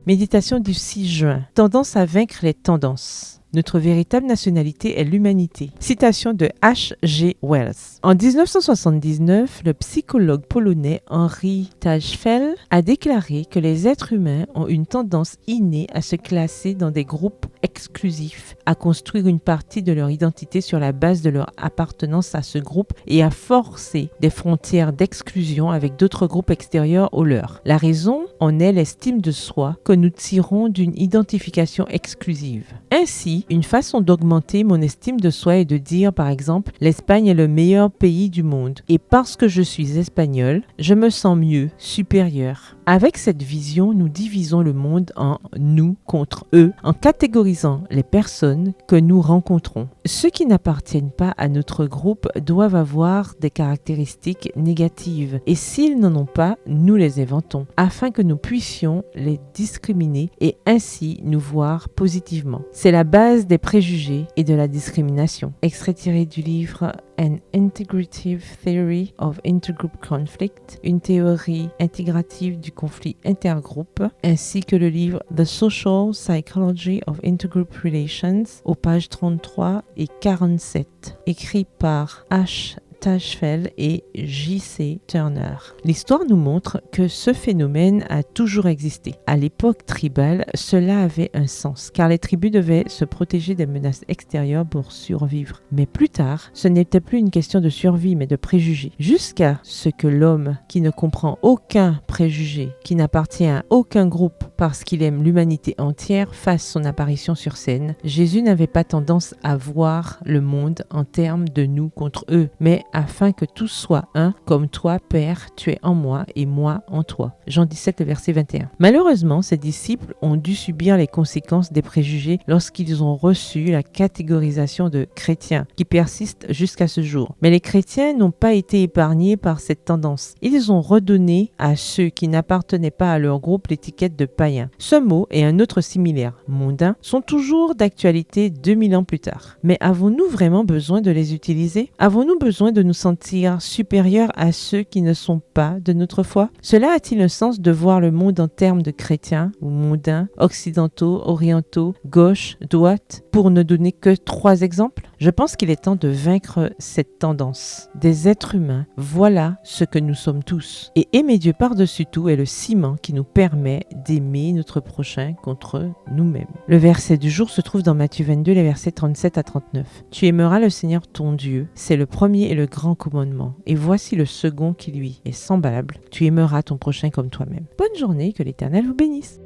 Méditation du 6 juin. Tendance à vaincre les tendances. Notre véritable nationalité est l'humanité. Citation de H.G. Wells. En 1979, le psychologue polonais Henri Tajfel a déclaré que les êtres humains ont une tendance innée à se classer dans des groupes exclusifs, à construire une partie de leur identité sur la base de leur appartenance à ce groupe et à forcer des frontières d'exclusion avec d'autres groupes extérieurs aux leurs. La raison en est l'estime de soi que nous tirons d'une identification exclusive. Ainsi, une façon d'augmenter mon estime de soi est de dire, par exemple, l'Espagne est le meilleur pays du monde et parce que je suis espagnol, je me sens mieux, supérieur. Avec cette vision, nous divisons le monde en nous contre eux, en catégorisant les personnes que nous rencontrons. Ceux qui n'appartiennent pas à notre groupe doivent avoir des caractéristiques négatives et s'ils n'en ont pas, nous les inventons afin que nous puissions les discriminer et ainsi nous voir positivement. C'est la base des préjugés et de la discrimination. Extrait tiré du livre An Integrative Theory of Intergroup Conflict, une théorie intégrative du conflit intergroupe, ainsi que le livre The Social Psychology of Intergroup Relations, aux pages 33 et 47, écrit par H. Tajfel et J.C. Turner. L'histoire nous montre que ce phénomène a toujours existé. À l'époque tribale, cela avait un sens, car les tribus devaient se protéger des menaces extérieures pour survivre. Mais plus tard, ce n'était plus une question de survie, mais de préjugés. Jusqu'à ce que l'homme, qui ne comprend aucun préjugé, qui n'appartient à aucun groupe parce qu'il aime l'humanité entière, fasse son apparition sur scène, Jésus n'avait pas tendance à voir le monde en termes de nous contre eux, mais afin que tous soient un, comme toi, Père, tu es en moi et moi en toi. Jean 17, verset 21. Malheureusement, ses disciples ont dû subir les conséquences des préjugés lorsqu'ils ont reçu la catégorisation de chrétiens, qui persiste jusqu'à ce jour. Mais les chrétiens n'ont pas été épargnés par cette tendance. Ils ont redonné à ceux qui n'appartenaient pas à leur groupe l'étiquette de païens. Ce mot et un autre similaire, mondain, sont toujours d'actualité 2000 ans plus tard. Mais avons-nous vraiment besoin de les utiliser? Avons-nous besoin de nous sentir supérieurs à ceux qui ne sont pas de notre foi? Cela a-t-il un sens de voir le monde en termes de chrétiens ou mondains, occidentaux, orientaux, gauche, droite, pour ne donner que 3 exemples? Je pense qu'il est temps de vaincre cette tendance. Des êtres humains, voilà ce que nous sommes tous. Et aimer Dieu par-dessus tout est le ciment qui nous permet d'aimer notre prochain contre nous-mêmes. Le verset du jour se trouve dans Matthieu 22, les versets 37 à 39. Tu aimeras le Seigneur ton Dieu, c'est le premier et le grand commandement. Et voici le second qui lui est semblable. Tu aimeras ton prochain comme toi-même. Bonne journée, que l'Éternel vous bénisse.